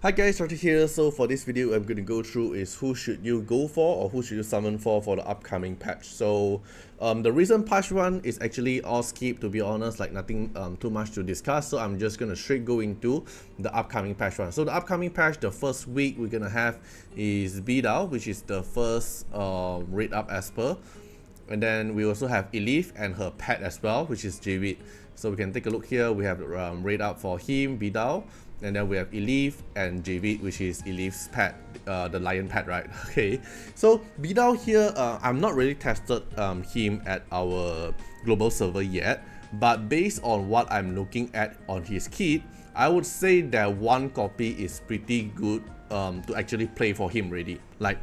Hi guys, Artiar here. So for this video, I'm going to go through is who should you go for or who should you summon for the upcoming patch. So the recent patch one is actually all skip, to be honest, like nothing too much to discuss. So I'm just going to straight go into the upcoming patch one. So the upcoming patch, the first week we're going to have is Bi Tao, which is the first rate up Esper. And then we also have Elif and her pet as well, which is Javid. So we can take a look here. We have rate up for him, Bi Tao. And then we have Elif and Javid, which is Elif's pet, the lion pet, right? Okay, so Bi Tao here, I'm not really tested him at our global server yet, but based on what I'm looking at on his kit, I would say that one copy is pretty good to actually play for him already. Like,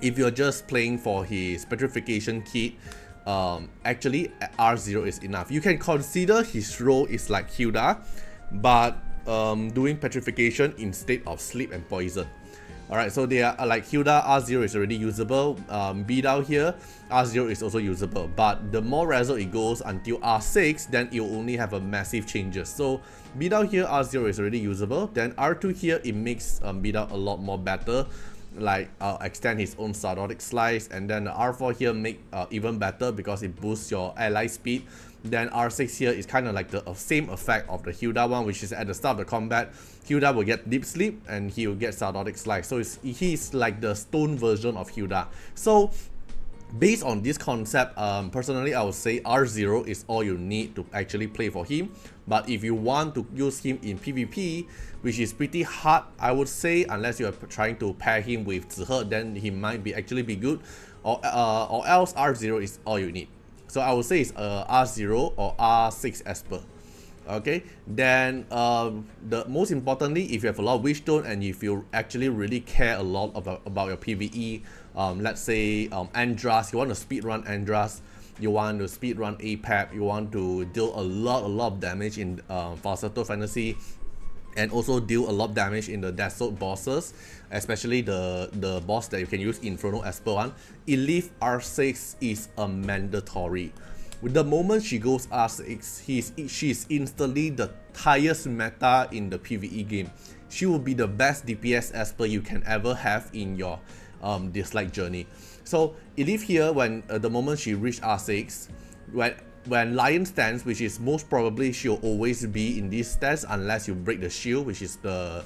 if you're just playing for his petrification kit, actually R0 is enough. You can consider his role is like Hilda, but doing petrification instead of sleep and poison. Alright, so they are like Hilda R0 is already usable. Bi Tao here, R0 is also usable, but the more rezo it goes until R6, then it will only have a massive changes. So Bi Tao here, R0 is already usable. Then R2 here, it makes Bi Tao a lot more better. Like extend his own Sardotic Slice, and then the R4 here make even better because it boosts your ally speed. Then R6 here is kind of like the same effect of the Hilda one, which is at the start of the combat, Hilda will get Deep Sleep and he will get Sardotic Slice. So he's like the stone version of Hilda. So based on this concept, personally I would say R0 is all you need to actually play for him. But if you want to use him in PvP, which is pretty hard, I would say, unless you are trying to pair him with Zihe, then he might be actually be good, or else R0 is all you need. So I would say it's R0 or R6 Esper. Okay, then the most importantly, if you have a lot of Wishstone and if you actually really care a lot about your PvE, let's say Andras, you want to speedrun Andras, you want to speedrun APAP, you want to deal a lot of damage in Falsetto Fantasy, and also deal a lot of damage in the Desert bosses, especially the boss that you can use Inferno Esper one, Elif R6 is a mandatory. The moment she goes R6, she's instantly the highest meta in the PvE game. She will be the best DPS Esper you can ever have in your Dislyte journey. So Elif here, when the moment she reached R6, when Lion stance, which is most probably she'll always be in this stance unless you break the shield, which is the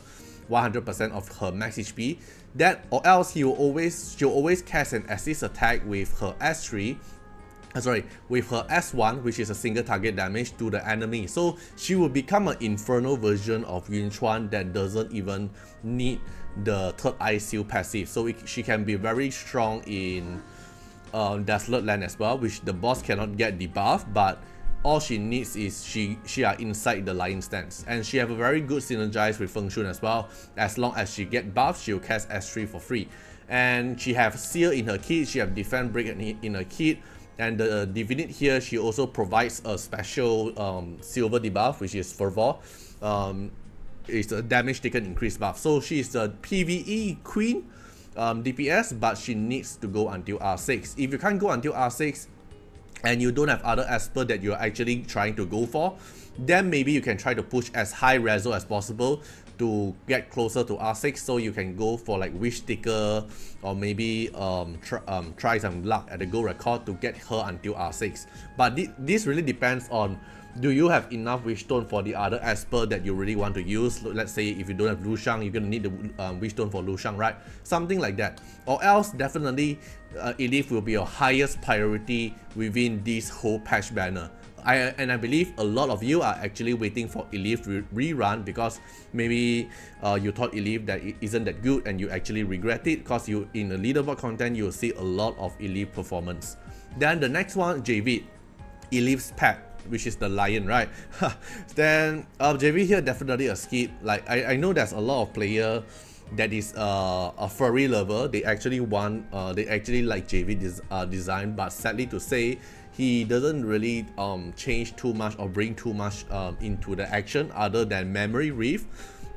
100% of her max HP, that or else she'll always cast an assist attack with her S3, with her S1, which is a single target damage to the enemy. So she will become an infernal version of Yun Chuan that doesn't even need the third eye seal passive. So she can be very strong in Desolate Land as well, which the boss cannot get debuff, but all she needs is she are inside the Lion stance, and she have a very good synergize with Feng Shun as well. As long as she get buffed, she'll cast S3 for free, and she have Seal in her kit, she have Defend Break in her kit, and the Divinate here, she also provides a special silver debuff, which is Fervor. It's a damage taken increase buff. So she's the PvE queen DPS, but she needs to go until R6. If you can't go until R6 and you don't have other Esper that you're actually trying to go for, then maybe you can try to push as high rezo as possible to get closer to R6, so you can go for like Wish Sticker, or maybe try some luck at the gold record to get her until R6. But this really depends on, do you have enough Wishstone for the other Esper that you really want to use? Let's say if you don't have Lu Shang, you're gonna need the Wishstone for Lu Shang, right? Something like that. Or else definitely Elif will be your highest priority within this whole patch banner. I believe a lot of you are actually waiting for Elif rerun because maybe you thought Elif that it isn't that good and you actually regret it, because you in the leaderboard content you'll see a lot of Elif performance. Then the next one, Javid, Elif's pet, which is the lion, right? Then Javid here definitely a skip. Like I know there's a lot of player that is a furry lover. They actually want they actually like Javid's design, but sadly to say, he doesn't really change too much or bring too much into the action other than Memory Reef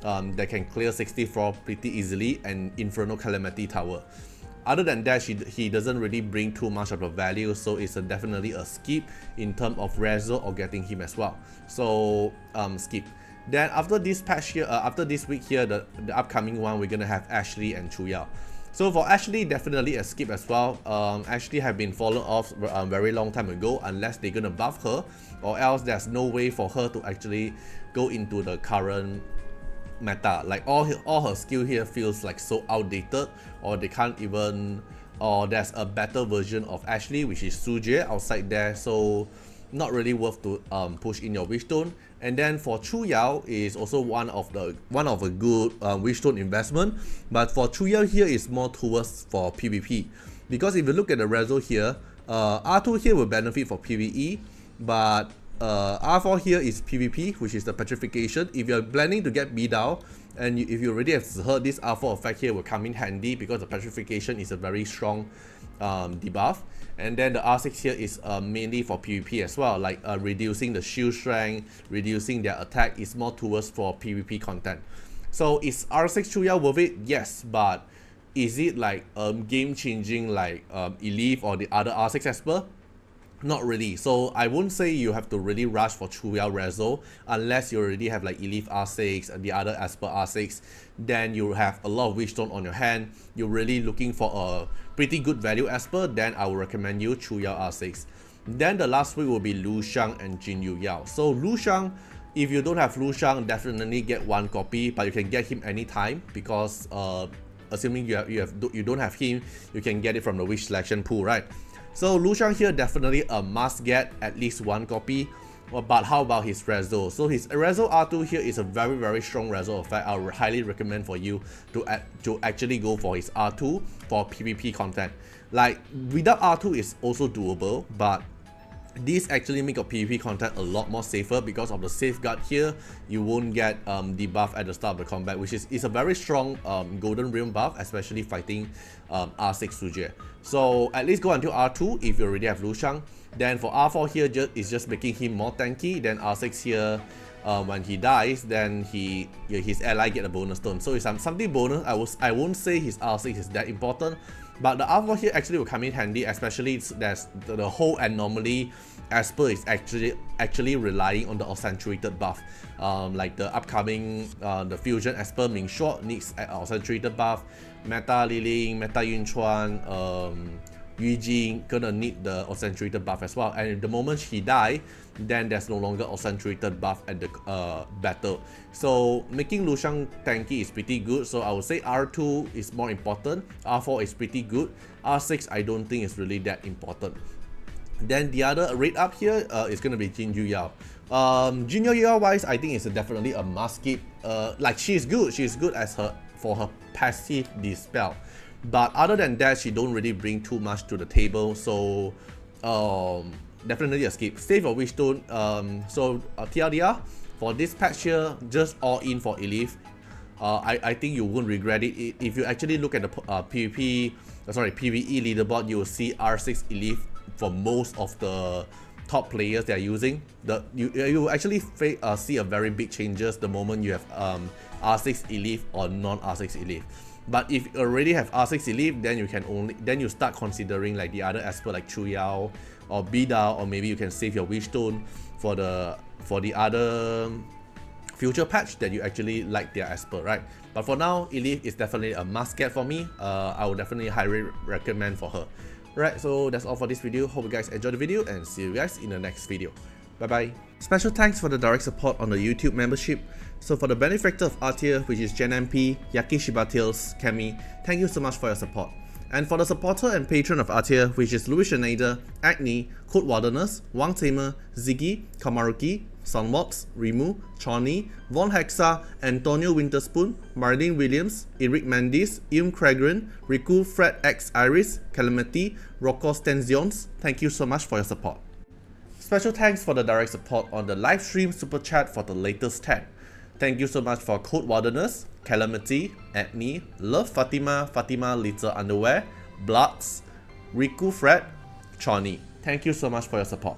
that can clear 64 pretty easily, and Infernal Calamity Tower. Other than that, he doesn't really bring too much of a value, so it's definitely a skip in terms of rezo or getting him as well. So skip. Then after this patch here, after this week here, the upcoming one, we're gonna have Ashley and Chu Yao. So for Ashley, definitely a skip as well. Ashley have been fallen off a very long time ago, unless they're gonna buff her, or else there's no way for her to actually go into the current meta. Like all her skill here feels like so outdated, or they can't even, or there's a better version of Ashley, which is Suje outside there, so not really worth to push in your Wishstone. And then for Chu Yao is also one of a good Wishstone investment, but for Chu Yao here is more towards for PvP, because if you look at the reso here, R2 here will benefit for PvE, but R4 here is PvP, which is the petrification. If you're planning to get Bi Tao, and if you already have heard, this R4 effect here will come in handy because the petrification is a very strong debuff. And then the R6 here is mainly for PvP as well, like reducing the shield strength, reducing their attack, is more towards for PvP content. So is R6 Chu Yao worth it? Yes, but is it like game changing like Elif or the other R6 Esper? Not really. So I won't say you have to really rush for Chu Yao reso unless you already have like Elif R6 and the other Esper R6. Then you have a lot of Wishstone on your hand. You're really looking for a pretty good value Esper, then I will recommend you Chu Yao R6. Then the last week will be Shang and Jin Yuyao. So Shang, if you don't have Shang, definitely get one copy, but you can get him anytime because assuming you don't have him, you can get it from the wish selection pool, right? So Shang here definitely a must get at least one copy. But how about his reso? So his reso R2 here is a very strong reso effect. I would highly recommend for you to actually go for his R2 for PvP content. Like without R2 is also doable, but this actually make your PvP content a lot more safer because of the safeguard here. You won't get debuff at the start of the combat, which is a very strong golden realm buff, especially fighting R6 Suje. So at least go until R2 if you already have Shang. Then for R4 here is just making him more tanky. Then R6 here, when he dies, then his ally get a bonus stone. So it's something bonus. I won't say his R6 is that important, but the R4 here actually will come in handy, especially there's the whole anomaly Esper is actually relying on the accentuated buff. Like the upcoming the fusion Esper Ming Short needs an accentuated buff. Meta Liling, Meta Yunchuan, Yu Jing gonna need the accentuated buff as well. And the moment he die, then there's no longer accentuated buff at the battle. So making Shang tanky is pretty good. So I would say R2 is more important. R4 is pretty good. R6 I don't think is really that important. Then the other rate up here is gonna be Jin Yuyao. Jin Yuyao wise, I think it's definitely a must keep. Like she's good as for her passive dispel. But other than that, she don't really bring too much to the table, so definitely a skip. Save your Wishstone. So TLDR, for this patch here, just all in for Elif. I think you won't regret it. If you actually look at the PvE leaderboard, you will see R6 Elif for most of the top players they are using. You will actually see a very big changes the moment you have R6 Elif or non-R6 Elif. But if you already have R6 Elif, then you start considering like the other Esper like Chu Yao or Bi Tao, or maybe you can save your Wishstone for the other future patch that you actually like their Esper, right? But for now, Elif is definitely a must get for me. I would definitely highly recommend for her. Right, so that's all for this video. Hope you guys enjoyed the video and see you guys in the next video. Bye bye. Special thanks for the direct support on the YouTube membership. So for the benefactor of Artiar, which is Jen MP, Yaki Shibatails, Kemi, thank you so much for your support. And for the supporter and patron of Artiar, which is Louis Schneider, Agni, Code Wardeners, Wang Tamer, Ziggy, Kamaruki, Sunwops, Rimu, Chorny, Von Hexa, Antonio Winterspoon, Marlene Williams, Eric Mendes, Ium Cragren, Riku Fred X Iris, Calamity, Rocco Stenzions, thank you so much for your support. Special thanks for the direct support on the live stream super chat for the latest 10. Thank you so much for Code Wardeners, Calamity, Agni, Love Fatima, Fatima Little Underwear, Bloods, Riku Fred, Chorny. Thank you so much for your support.